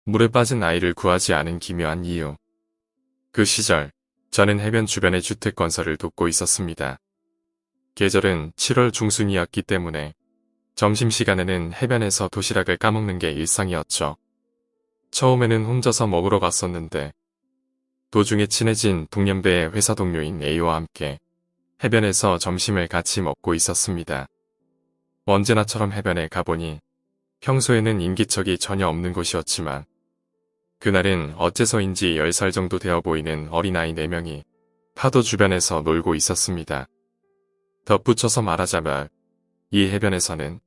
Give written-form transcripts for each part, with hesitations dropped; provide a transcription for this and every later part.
물에 빠진 아이를 구하지 않은 기묘한 이유. 그 시절, 저는 해변 주변의 주택 건설을 돕고 있었습니다. 계절은 7월 중순이었기 때문에 점심시간에는 해변에서 도시락을 까먹는 게 일상이었죠. 처음에는 혼자서 먹으러 갔었는데 도중에 친해진 동년배의 회사 동료인 A와 함께 해변에서 점심을 같이 먹고 있었습니다. 언제나처럼 해변에 가보니 평소에는 인기척이 전혀 없는 곳이었지만 그날은 어째서인지 10살 정도 되어 보이는 어린아이 4명이 파도 주변에서 놀고 있었습니다. 덧붙여서 말하자면 이 해변에서는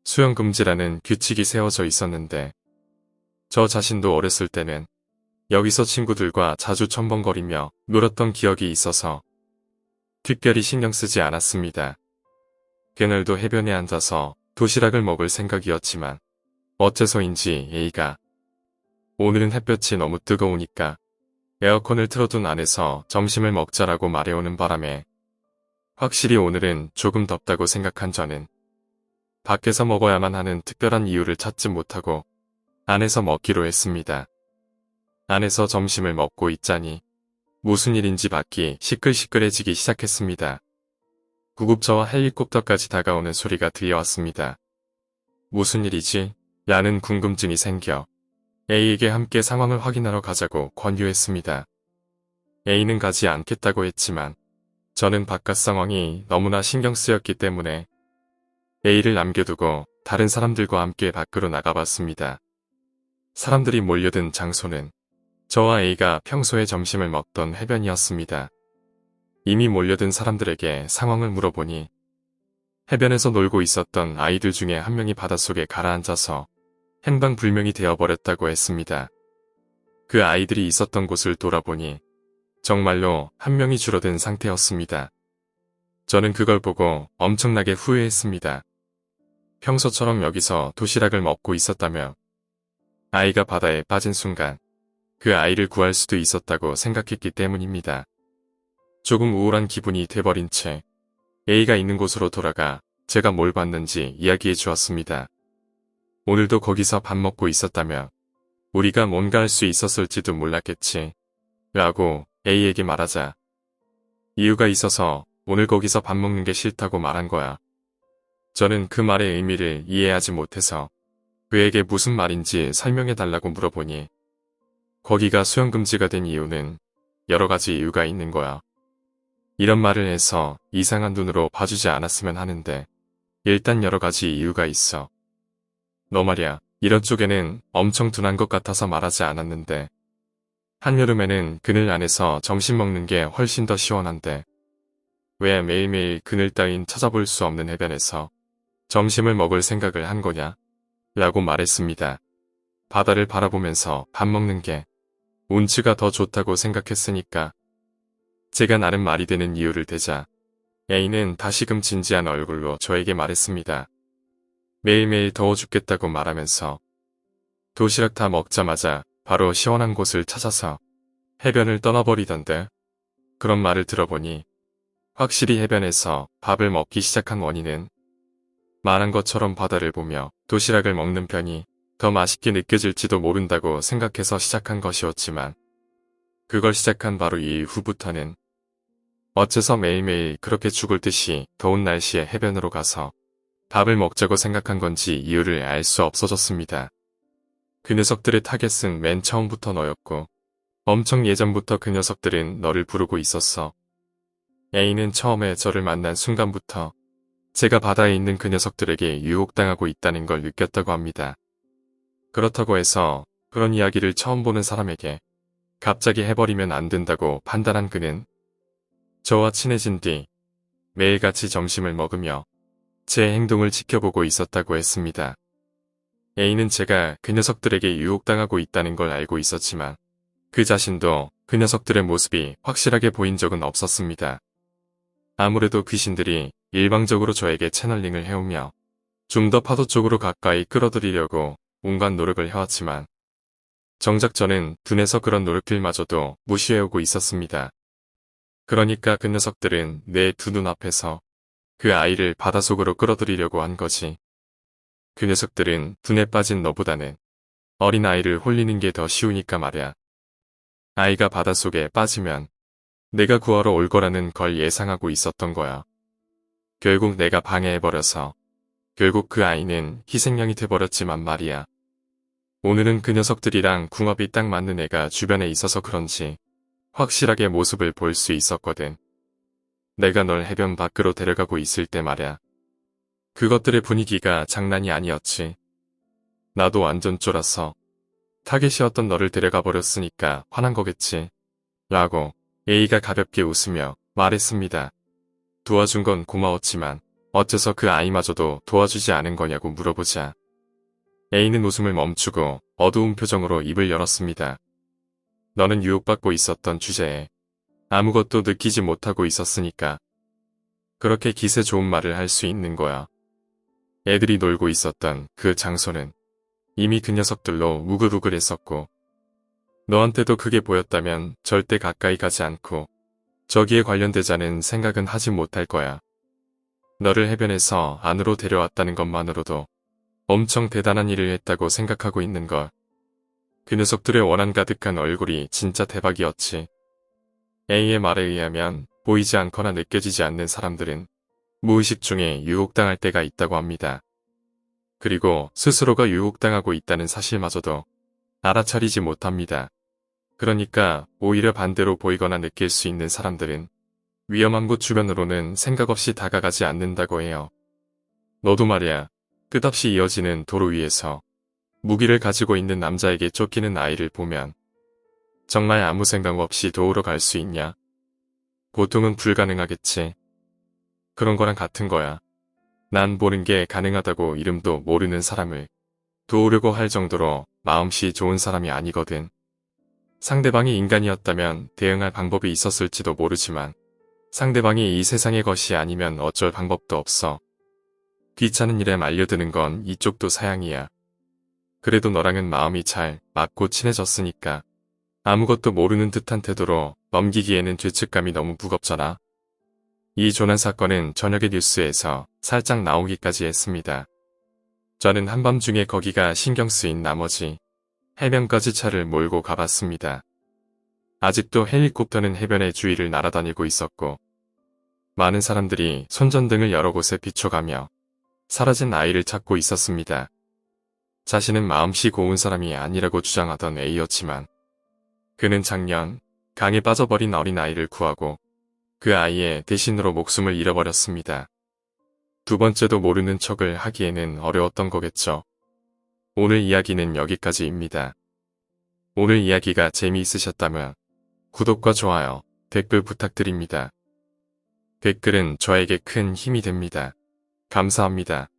수영금지라는 규칙이 세워져 있었는데 저 자신도 어렸을 때는 여기서 친구들과 자주 첨벙거리며 놀았던 기억이 있어서 특별히 신경 쓰지 않았습니다. 그날도 해변에 앉아서 도시락을 먹을 생각이었지만 어째서인지 A가 오늘은 햇볕이 너무 뜨거우니까 에어컨을 틀어둔 안에서 점심을 먹자라고 말해오는 바람에 확실히 오늘은 조금 덥다고 생각한 저는 밖에서 먹어야만 하는 특별한 이유를 찾지 못하고 안에서 먹기로 했습니다. 안에서 점심을 먹고 있자니 무슨 일인지 밖이 시끌시끌해지기 시작했습니다. 구급차와 헬리콥터까지 다가오는 소리가 들려왔습니다. 무슨 일이지? 라는 궁금증이 생겨 A에게 함께 상황을 확인하러 가자고 권유했습니다. A는 가지 않겠다고 했지만 저는 바깥 상황이 너무나 신경 쓰였기 때문에 A를 남겨두고 다른 사람들과 함께 밖으로 나가봤습니다. 사람들이 몰려든 장소는 저와 A가 평소에 점심을 먹던 해변이었습니다. 이미 몰려든 사람들에게 상황을 물어보니 해변에서 놀고 있었던 아이들 중에 한 명이 바닷속에 가라앉아서 행방불명이 되어버렸다고 했습니다. 그 아이들이 있었던 곳을 돌아보니 정말로 한 명이 줄어든 상태였습니다. 저는 그걸 보고 엄청나게 후회했습니다. 평소처럼 여기서 도시락을 먹고 있었다며 아이가 바다에 빠진 순간 그 아이를 구할 수도 있었다고 생각했기 때문입니다. 조금 우울한 기분이 돼버린 채 A가 있는 곳으로 돌아가 제가 뭘 봤는지 이야기해 주었습니다. 오늘도 거기서 밥 먹고 있었다며 우리가 뭔가 할 수 있었을지도 몰랐겠지 라고 A에게 말하자 이유가 있어서 오늘 거기서 밥 먹는 게 싫다고 말한 거야. 저는 그 말의 의미를 이해하지 못해서 그에게 무슨 말인지 설명해 달라고 물어보니 거기가 수영금지가 된 이유는 여러 가지 이유가 있는 거야. 이런 말을 해서 이상한 눈으로 봐주지 않았으면 하는데 일단 여러 가지 이유가 있어. 너 말야, 이런 쪽에는 엄청 둔한 것 같아서 말하지 않았는데 한여름에는 그늘 안에서 점심 먹는 게 훨씬 더 시원한데 왜 매일매일 그늘 따윈 찾아볼 수 없는 해변에서 점심을 먹을 생각을 한 거냐? 라고 말했습니다. 바다를 바라보면서 밥 먹는 게 운치가 더 좋다고 생각했으니까. 제가 나름 말이 되는 이유를 대자 A는 다시금 진지한 얼굴로 저에게 말했습니다. 매일매일 더워 죽겠다고 말하면서 도시락 다 먹자마자 바로 시원한 곳을 찾아서 해변을 떠나버리던데 그런 말을 들어보니 확실히 해변에서 밥을 먹기 시작한 원인은 말한 것처럼 바다를 보며 도시락을 먹는 편이 더 맛있게 느껴질지도 모른다고 생각해서 시작한 것이었지만 그걸 시작한 바로 이후부터는 어째서 매일매일 그렇게 죽을 듯이 더운 날씨에 해변으로 가서 밥을 먹자고 생각한 건지 이유를 알 수 없어졌습니다. 그 녀석들의 타겟은 맨 처음부터 너였고 엄청 예전부터 그 녀석들은 너를 부르고 있었어. A는 처음에 저를 만난 순간부터 제가 바다에 있는 그 녀석들에게 유혹당하고 있다는 걸 느꼈다고 합니다. 그렇다고 해서 그런 이야기를 처음 보는 사람에게 갑자기 해버리면 안 된다고 판단한 그는 저와 친해진 뒤 매일 같이 점심을 먹으며 제 행동을 지켜보고 있었다고 했습니다. A는 제가 그 녀석들에게 유혹당하고 있다는 걸 알고 있었지만 그 자신도 그 녀석들의 모습이 확실하게 보인 적은 없었습니다. 아무래도 귀신들이 일방적으로 저에게 채널링을 해오며 좀 더 파도 쪽으로 가까이 끌어들이려고 온갖 노력을 해왔지만 정작 저는 둔해서 그런 노력들마저도 무시해오고 있었습니다. 그러니까 그 녀석들은 내 두 눈앞에서 그 아이를 바닷속으로 끌어들이려고 한 거지. 그 녀석들은 둔에 빠진 너보다는 어린아이를 홀리는 게 더 쉬우니까 말야. 아이가 바닷속에 빠지면 내가 구하러 올 거라는 걸 예상하고 있었던 거야. 결국 내가 방해해버려서 결국 그 아이는 희생양이 돼버렸지만 말이야. 오늘은 그 녀석들이랑 궁합이 딱 맞는 애가 주변에 있어서 그런지 확실하게 모습을 볼 수 있었거든. 내가 널 해변 밖으로 데려가고 있을 때 말야. 그것들의 분위기가 장난이 아니었지. 나도 완전 쫄아서 타겟이었던 너를 데려가 버렸으니까 화난 거겠지. 라고 A가 가볍게 웃으며 말했습니다. 도와준 건 고마웠지만 어째서 그 아이마저도 도와주지 않은 거냐고 물어보자. A는 웃음을 멈추고 어두운 표정으로 입을 열었습니다. 너는 유혹받고 있었던 주제에 아무것도 느끼지 못하고 있었으니까 그렇게 기세 좋은 말을 할 수 있는 거야. 애들이 놀고 있었던 그 장소는 이미 그 녀석들로 우글우글했었고 너한테도 그게 보였다면 절대 가까이 가지 않고 저기에 관련되자는 생각은 하지 못할 거야. 너를 해변에서 안으로 데려왔다는 것만으로도 엄청 대단한 일을 했다고 생각하고 있는 걸. 그 녀석들의 원한 가득한 얼굴이 진짜 대박이었지. A의 말에 의하면 보이지 않거나 느껴지지 않는 사람들은 무의식 중에 유혹당할 때가 있다고 합니다. 그리고 스스로가 유혹당하고 있다는 사실마저도 알아차리지 못합니다. 그러니까 오히려 반대로 보이거나 느낄 수 있는 사람들은 위험한 곳 주변으로는 생각 없이 다가가지 않는다고 해요. 너도 말이야. 끝없이 이어지는 도로 위에서 무기를 가지고 있는 남자에게 쫓기는 아이를 보면 정말 아무 생각 없이 도우러 갈 수 있냐? 보통은 불가능하겠지. 그런 거랑 같은 거야. 난 보는 게 가능하다고 이름도 모르는 사람을 도우려고 할 정도로 마음씨 좋은 사람이 아니거든. 상대방이 인간이었다면 대응할 방법이 있었을지도 모르지만 상대방이 이 세상의 것이 아니면 어쩔 방법도 없어. 귀찮은 일에 말려드는 건 이쪽도 사양이야. 그래도 너랑은 마음이 잘 맞고 친해졌으니까 아무것도 모르는 듯한 태도로 넘기기에는 죄책감이 너무 무겁잖아. 이 조난 사건은 저녁의 뉴스에서 살짝 나오기까지 했습니다. 저는 한밤중에 거기가 신경 쓰인 나머지 해변까지 차를 몰고 가봤습니다. 아직도 헬리콥터는 해변의 주위를 날아다니고 있었고 많은 사람들이 손전등을 여러 곳에 비춰가며 사라진 아이를 찾고 있었습니다. 자신은 마음씨 고운 사람이 아니라고 주장하던 A였지만 그는 작년 강에 빠져버린 어린아이를 구하고 그 아이의 대신으로 목숨을 잃어버렸습니다. 두 번째도 모르는 척을 하기에는 어려웠던 거겠죠. 오늘 이야기는 여기까지입니다. 오늘 이야기가 재미있으셨다면 구독과 좋아요, 댓글 부탁드립니다. 댓글은 저에게 큰 힘이 됩니다. 감사합니다.